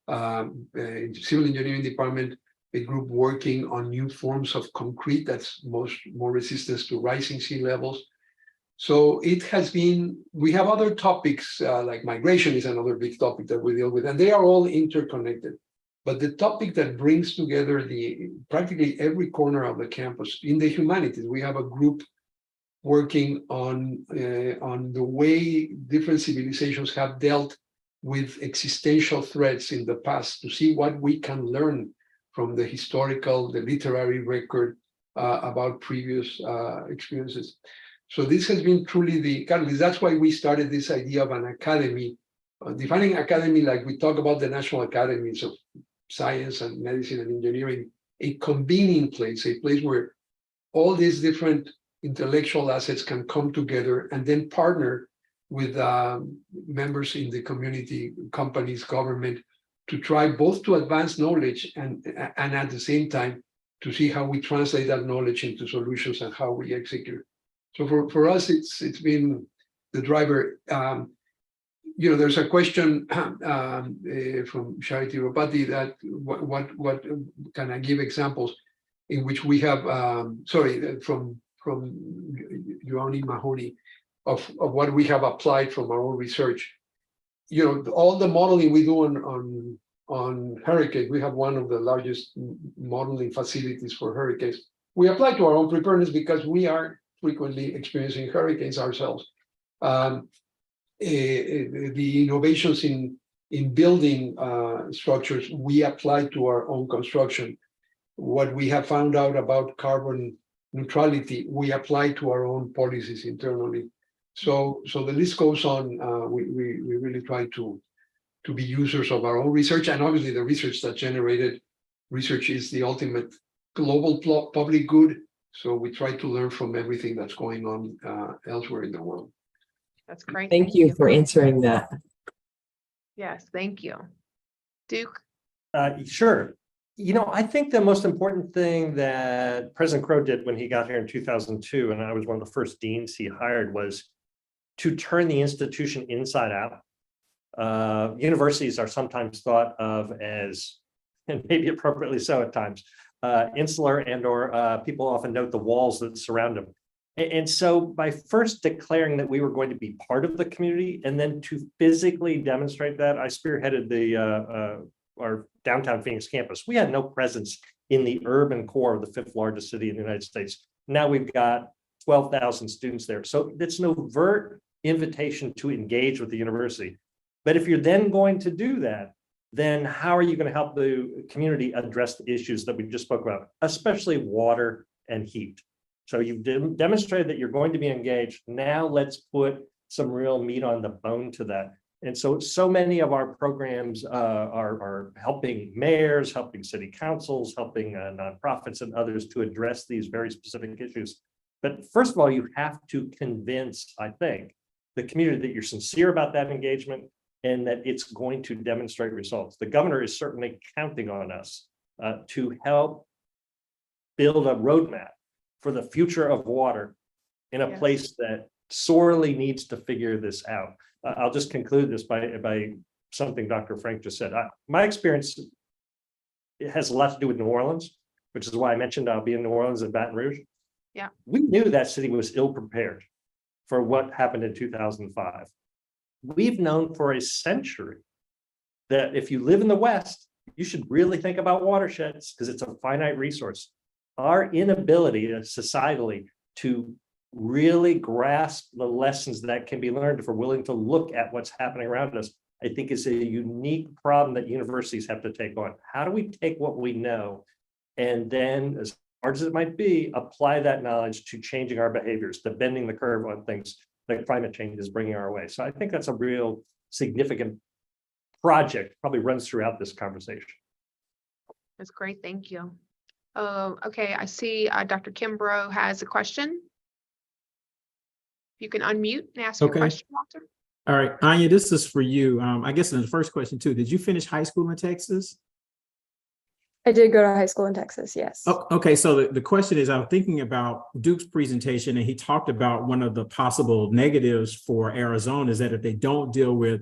in civil engineering department, a group working on new forms of concrete that's more resistant to rising sea levels. So it has been, we have other topics like migration is another big topic that we deal with, and they are all interconnected. But the topic that brings together practically every corner of the campus in the humanities, we have a group working on the way different civilizations have dealt with existential threats in the past, to see what we can learn from the historical, the literary record about previous experiences. So this has been truly the catalyst. That's why we started this idea of an academy, defining academy like we talk about the national academies of science and medicine and engineering, a convening place, a place where all these different intellectual assets can come together and then partner with members in the community, companies, government, to try both to advance knowledge and at the same time to see how we translate that knowledge into solutions and how we execute. So for us, it's been the driver. There's a question from Charity Ropati that what can I give examples in which we have from Joanny Mahoney of what we have applied from our own research. All the modeling we do on hurricanes, we have one of the largest modeling facilities for hurricanes. We apply to our own preparedness because we are frequently experiencing hurricanes ourselves. The innovations in building structures, we apply to our own construction. What we have found out about carbon neutrality, we apply to our own policies internally. So the list goes on. We really try to be users of our own research, and obviously the research that generated research is the ultimate global public good. So we try to learn from everything that's going on elsewhere in the world. That's great. Thank you for answering that. Yes, thank you. Duke? Sure. I think the most important thing that President Crow did when he got here in 2002, and I was one of the first deans he hired, was to turn the institution inside out. Universities are sometimes thought of as, and maybe appropriately so at times, insular, and or people often note the walls that surround them. And so by first declaring that we were going to be part of the community, and then to physically demonstrate that, I spearheaded our downtown Phoenix campus. We had no presence in the urban core of the 5th largest city in the United States. Now we've got 12,000 students there. So it's an overt invitation to engage with the university. But if you're then going to do that, then how are you going to help the community address the issues that we just spoke about, especially water and heat? So you've demonstrated that you're going to be engaged. Now let's put some real meat on the bone to that. And so many of our programs are helping mayors, helping city councils, helping nonprofits and others to address these very specific issues. But first of all, you have to convince, I think, the community that you're sincere about that engagement and that it's going to demonstrate results. The governor is certainly counting on us to help build a roadmap for the future of water in a place that sorely needs to figure this out. I'll just conclude this by something Dr. Frank just said. My experience, it has a lot to do with New Orleans, which is why I mentioned I'll be in New Orleans and Baton Rouge. Yeah. We knew that city was ill prepared for what happened in 2005. We've known for a century that if you live in the West, you should really think about watersheds because it's a finite resource. Our inability societally to really grasp the lessons that can be learned if we're willing to look at what's happening around us, I think is a unique problem that universities have to take on. How do we take what we know and then, as hard as it might be, apply that knowledge to changing our behaviors, to bending the curve on things that climate change is bringing our way? So I think that's a real significant project, probably runs throughout this conversation. That's great. Thank you. Okay, I see Dr. Kimbrough has a question. You can unmute and ask your question, Walter. All right, Anya, this is for you. I guess in the first question too, did you finish high school in Texas? I did go to high school in Texas, yes. Oh, okay, so the question is, I'm thinking about Duke's presentation, and he talked about one of the possible negatives for Arizona is that if they don't deal with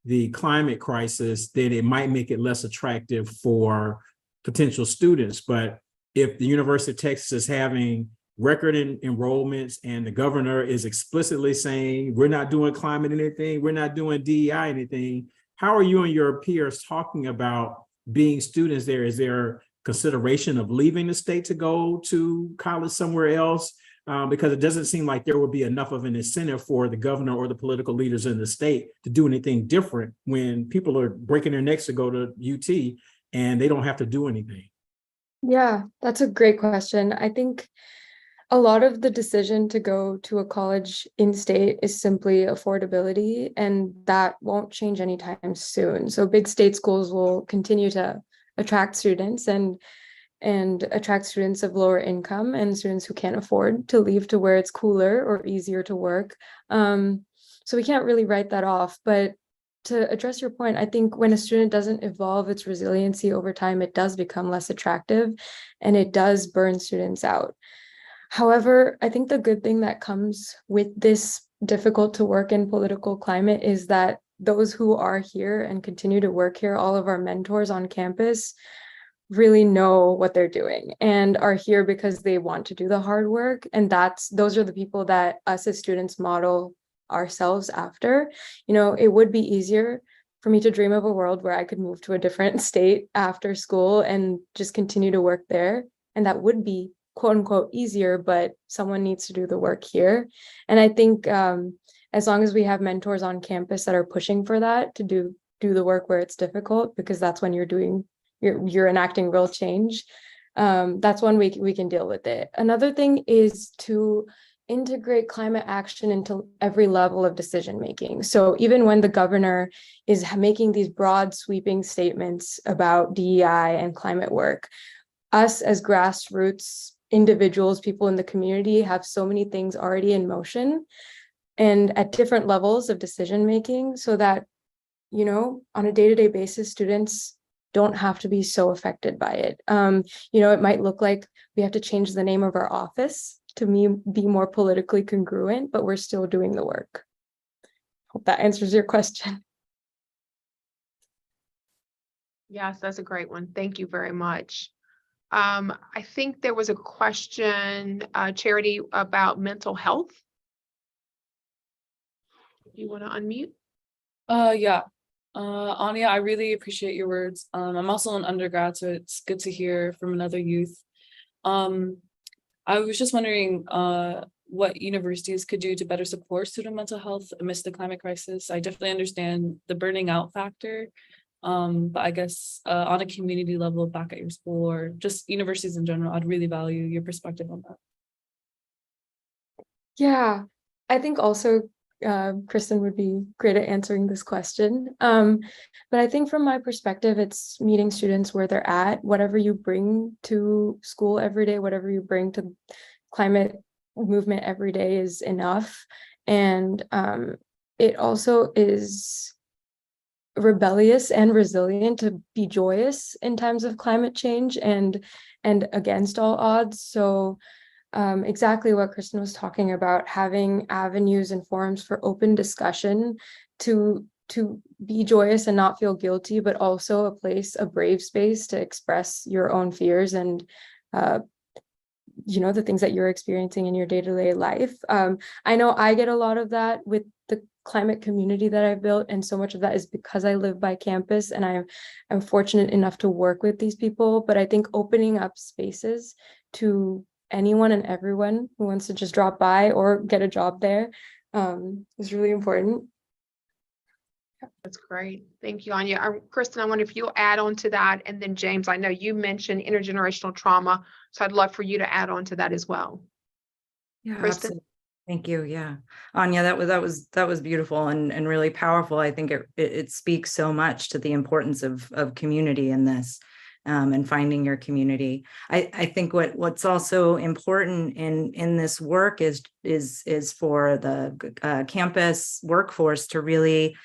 the climate crisis, then it might make it less attractive for potential students. But if the University of Texas is having record enrollments and the governor is explicitly saying, we're not doing climate anything, we're not doing DEI anything, how are you and your peers talking about being students there? Is there consideration of leaving the state to go to college somewhere else? Because it doesn't seem like there will be enough of an incentive for the governor or the political leaders in the state to do anything different when people are breaking their necks to go to UT and they don't have to do anything. Yeah, that's a great question. I think a lot of the decision to go to a college in-state is simply affordability, and that won't change anytime soon. So big state schools will continue to attract students and attract students of lower income and students who can't afford to leave to where it's cooler or easier to work. So we can't really write that off. But to address your point, I think when a student doesn't evolve its resiliency over time, it does become less attractive and it does burn students out. However, I think the good thing that comes with this difficult to work in political climate is that those who are here and continue to work here, all of our mentors on campus, really know what they're doing and are here because they want to do the hard work. And those are the people that us as students model ourselves after. You know, it would be easier for me to dream of a world where I could move to a different state after school and just continue to work there. And that would be quote unquote easier, but someone needs to do the work here. And I think as long as we have mentors on campus that are pushing for that to do the work where it's difficult, because that's when you're enacting real change, that's one way we can deal with it. Another thing is to integrate climate action into every level of decision making. So even when the governor is making these broad sweeping statements about DEI and climate work, us as grassroots individuals, people in the community, have so many things already in motion and at different levels of decision making, so that, you know, on a day-to-day basis, students don't have to be so affected by it. You know, it might look like we have to change the name of our office to be more politically congruent, but we're still doing the work. Hope that answers your question. Yes, that's a great one. Thank you very much. I think there was a question, Charity, about mental health. You want to unmute? Yeah. Anya, I really appreciate your words. I'm also an undergrad, so it's good to hear from another youth. I was just wondering what universities could do to better support student mental health amidst the climate crisis. I definitely understand the burning out factor, But I guess on a community level back at your school or just universities in general, I'd really value your perspective on that. Yeah, I think also Kristen would be great at answering this question. But I think from my perspective, it's meeting students where they're at. Whatever you bring to school every day, whatever you bring to climate movement every day is enough. And it also is rebellious and resilient to be joyous in times of climate change and against all odds. So exactly what Kristen was talking about, having avenues and forums for open discussion to be joyous and not feel guilty, but also a brave space to express your own fears and the things that you're experiencing in your day-to-day life. I know I get a lot of that with the climate community that I've built, and so much of that is because I live by campus and I'm fortunate enough to work with these people. But I think opening up spaces to anyone and everyone who wants to just drop by or get a job there is really important. That's great. Thank you, Anya. Kristen, I wonder if you'll add on to that. And then James, I know you mentioned intergenerational trauma, so I'd love for you to add on to that as well. Yeah, Kristen? absolutely. Thank you. Yeah. Anya, that was beautiful and really powerful. I think it speaks so much to the importance of community in this. And finding your community. I think what's also important in this work is for the campus workforce to really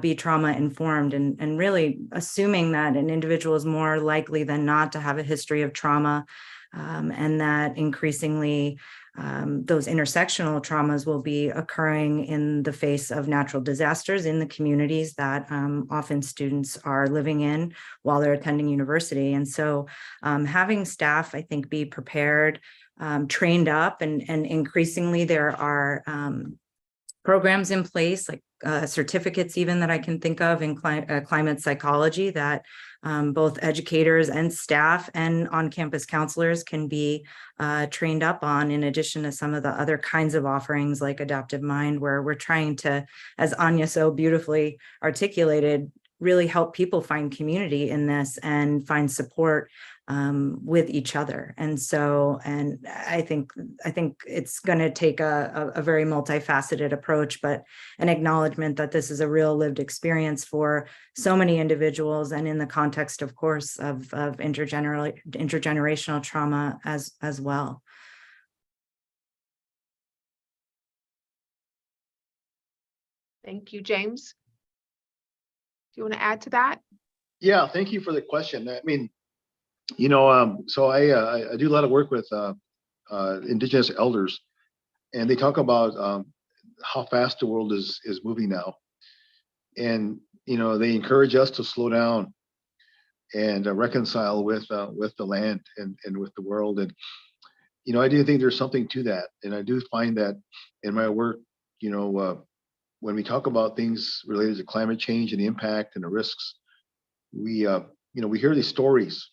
be trauma informed and really assuming that an individual is more likely than not to have a history of trauma, and that increasingly those intersectional traumas will be occurring in the face of natural disasters in the communities that often students are living in while they're attending university. And so having staff, I think, be prepared, trained up, and increasingly there are programs in place, like certificates even that I can think of in climate psychology that both educators and staff and on-campus counselors can be trained up on, in addition to some of the other kinds of offerings like Adaptive Mind, where we're trying to, as Anya so beautifully articulated, really help people find community in this and find support with each other. And so, and I think it's going to take a very multifaceted approach, but an acknowledgement that this is a real lived experience for so many individuals, and in the context, of course, of intergenerational trauma as well. Thank you, James. Do you want to add to that? Yeah, thank you for the question. I mean, so I do a lot of work with Indigenous elders, and they talk about how fast the world is moving now, and they encourage us to slow down and reconcile with the land and with the world. And I do think there's something to that, and I do find that in my work, when we talk about things related to climate change and the impact and the risks, we hear these stories.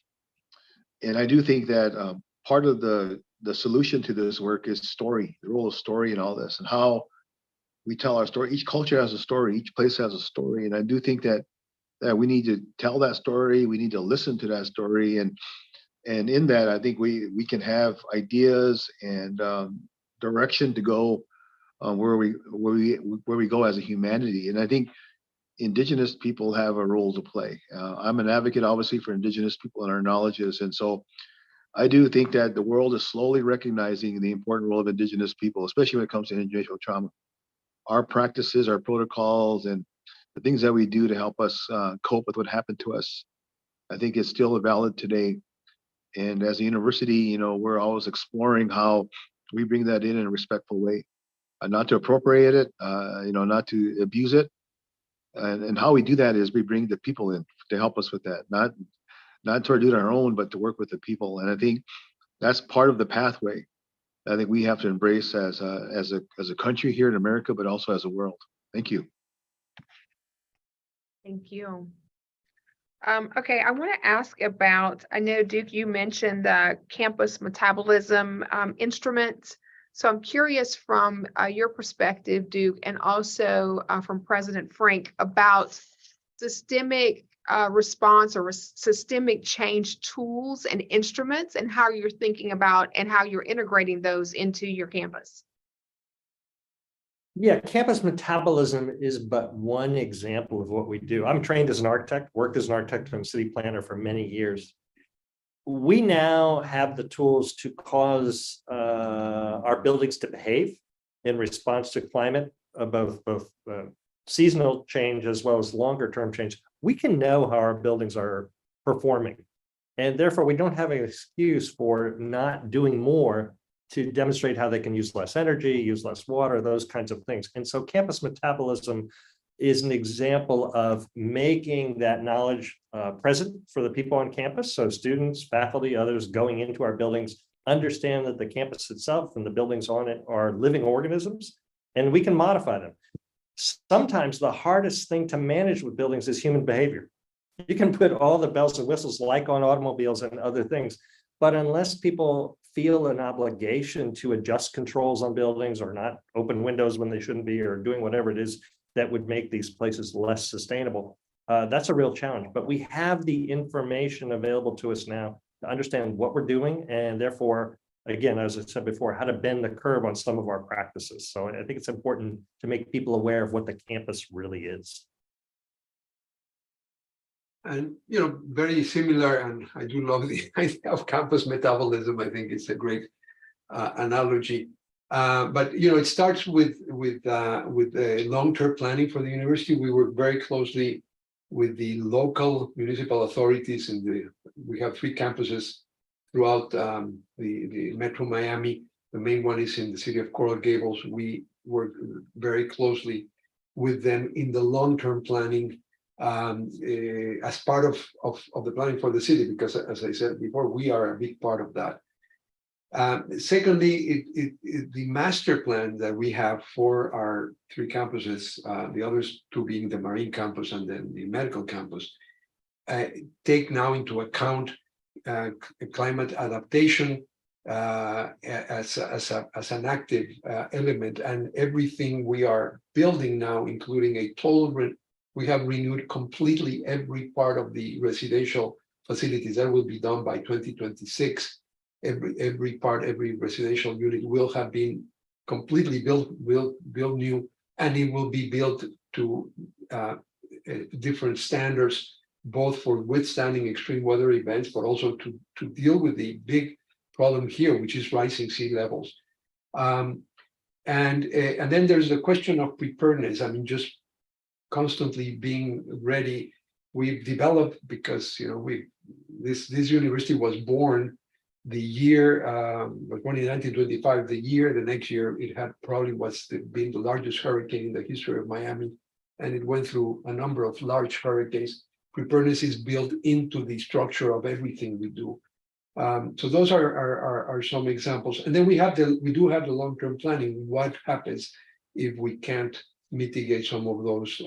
And I do think that part of the solution to this work is story, the role of story in all this, and how we tell our story. Each culture has a story, each place has a story. And I do think that we need to tell that story. We need to listen to that story. And in that, I think we can have ideas and direction to go where we go as a humanity. And I think Indigenous people have a role to play. I'm an advocate, obviously, for Indigenous people and our knowledges. And so I do think that the world is slowly recognizing the important role of Indigenous people, especially when it comes to intergenerational trauma. Our practices, our protocols, and the things that we do to help us cope with what happened to us, I think is still valid today. And as a university, we're always exploring how we bring that in a respectful way, not to appropriate it, not to abuse it. And how we do that is we bring the people in to help us with that, not to do it on our own, but to work with the people. And I think that's part of the pathway I think we have to embrace as a country here in America, but also as a world. Thank you. Thank you. Okay, I want to ask about, I know, Duke, you mentioned the campus metabolism instruments. So I'm curious from your perspective, Duke, and also from President Frank, about systemic response or systemic change tools and instruments, and how you're thinking about and how you're integrating those into your campus? Yeah, campus metabolism is but one example of what we do. I'm trained as an architect, worked as an architect and city planner for many years. We now have the tools to cause our buildings to behave in response to climate, both seasonal change as well as longer term change. We can know how our buildings are performing, and therefore we don't have an excuse for not doing more to demonstrate how they can use less energy, use less water, those kinds of things. And so campus metabolism is an example of making that knowledge present for the people on campus. So students, faculty, others going into our buildings understand that the campus itself and the buildings on it are living organisms, and we can modify them. Sometimes the hardest thing to manage with buildings is human behavior. You can put all the bells and whistles like on automobiles and other things, but unless people feel an obligation to adjust controls on buildings or not open windows when they shouldn't be, or doing whatever it is that would make these places less sustainable, that's a real challenge. But we have the information available to us now to understand what we're doing, and therefore, again, as I said before, how to bend the curve on some of our practices. So I think it's important to make people aware of what the campus really is. And, you know, very similar, and I do love the idea of campus metabolism. I think it's a great analogy. But, you know, it starts with long-term planning for the university. We work very closely with the local municipal authorities, and we have 3 campuses throughout the Metro Miami. The main one is in the city of Coral Gables. We work very closely with them in the long-term planning as part of the planning for the city, because as I said before, we are a big part of that. Secondly, the master plan that we have for our 3 campuses, the others 2 being the Marine campus and then the medical campus, take now into account climate adaptation as an active element, and everything we are building now, including we have renewed completely every part of the residential facilities. That will be done by 2026. Every residential unit will have been completely built new, and it will be built to different standards, both for withstanding extreme weather events, but also to deal with the big problem here, which is rising sea levels. And then there's the question of preparedness. I mean, just constantly being ready. We've developed, because this university was born the year was born in 1925. The next year it had probably been the largest hurricane in the history of Miami, and it went through a number of large hurricanes. Preparedness is built into the structure of everything we do. So those are some examples. And then we do have the long-term planning. What happens if we can't mitigate some of those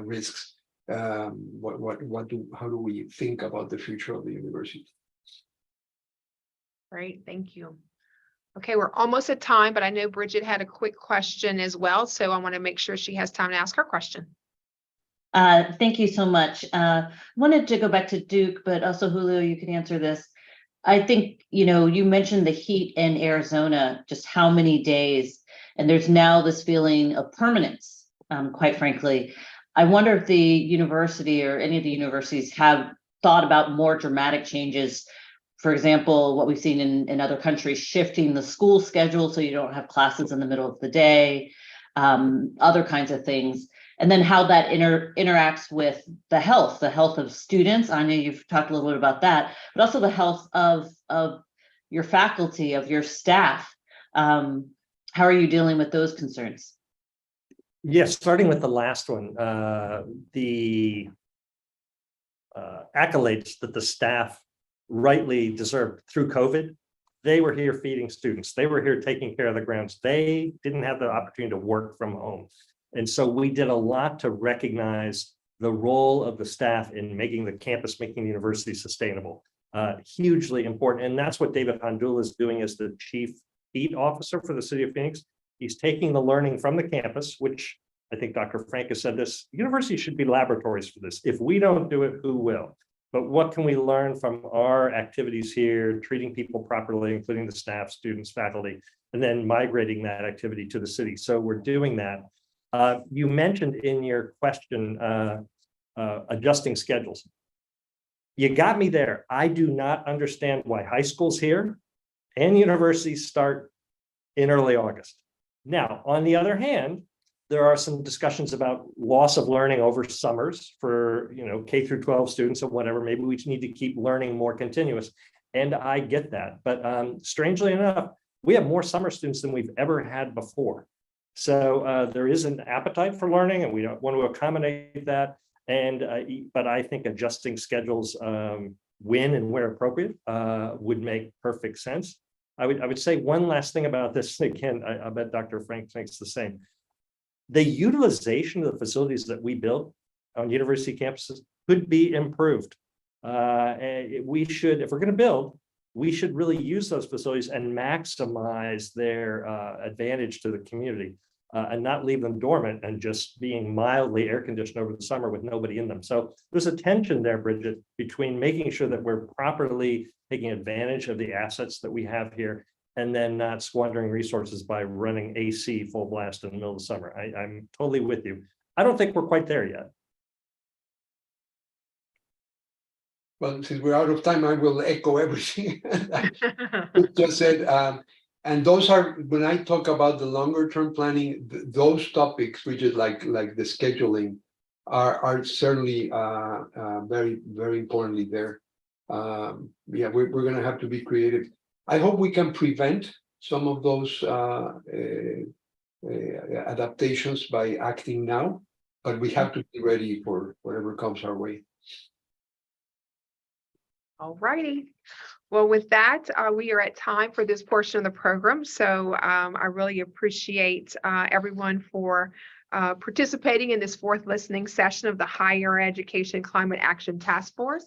risks? How do we think about the future of the university? Great, thank you. Okay, we're almost at time, but I know Bridget had a quick question as well, so I want to make sure she has time to ask her question. Thank you so much. Wanted to go back to Duke, but also Julio, you can answer this. I think, you mentioned the heat in Arizona, just how many days, and there's now this feeling of permanence, quite frankly. I wonder if the university or any of the universities have thought about more dramatic changes. For example, what we've seen in other countries, shifting the school schedule so you don't have classes in the middle of the day, other kinds of things. And then how that interacts with the health of students. I know you've talked a little bit about that, but also the health of your faculty, of your staff. How are you dealing with those concerns? Yes, starting with the last one, the accolades that the staff rightly deserved through COVID, they were here feeding students. They were here taking care of the grounds. They didn't have the opportunity to work from home. And so we did a lot to recognize the role of the staff in making the university sustainable. Hugely important. And that's what David Handul is doing as the chief feed officer for the city of Phoenix. He's taking the learning from the campus, which I think Dr. Frank has said this, universities should be laboratories for this. If we don't do it, who will? But what can we learn from our activities here, treating people properly, including the staff, students, faculty, and then migrating that activity to the city? So we're doing that. You mentioned in your question, adjusting schedules. You got me there. I do not understand why high schools here and universities start in early August. Now, on the other hand, there are some discussions about loss of learning over summers for, K through 12 students or whatever. Maybe we just need to keep learning more continuous. And I get that. But strangely enough, we have more summer students than we've ever had before. So there is an appetite for learning, and we don't want to accommodate that. And but I think adjusting schedules when and where appropriate would make perfect sense. I would say one last thing about this. Again, I bet Dr. Frank thinks the same. The utilization of the facilities that we build on university campuses could be improved. We should, if we're going to build, we should really use those facilities and maximize their advantage to the community and not leave them dormant and just being mildly air conditioned over the summer with nobody in them. So there's a tension there, Bridget, between making sure that we're properly taking advantage of the assets that we have here and then not squandering resources by running AC full blast in the middle of the summer. I'm totally with you. I don't think we're quite there yet. Well, since we're out of time, I will echo everything you just said. And those are, when I talk about the longer term planning, those topics, which is like the scheduling, are certainly very, very importantly there. Yeah, we're going to have to be creative. I hope we can prevent some of those adaptations by acting now, but we have to be ready for whatever comes our way. All righty. Well, with that, we are at time for this portion of the program. So I really appreciate everyone for participating in this fourth listening session of the Higher Education Climate Action Task Force.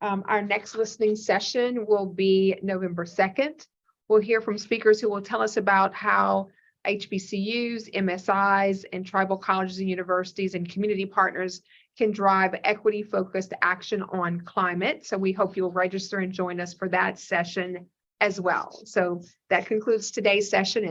Our next listening session will be November 2nd. We'll hear from speakers who will tell us about how HBCUs, MSIs, and tribal colleges and universities and community partners can drive equity-focused action on climate. So we hope you'll register and join us for that session as well. So that concludes today's session.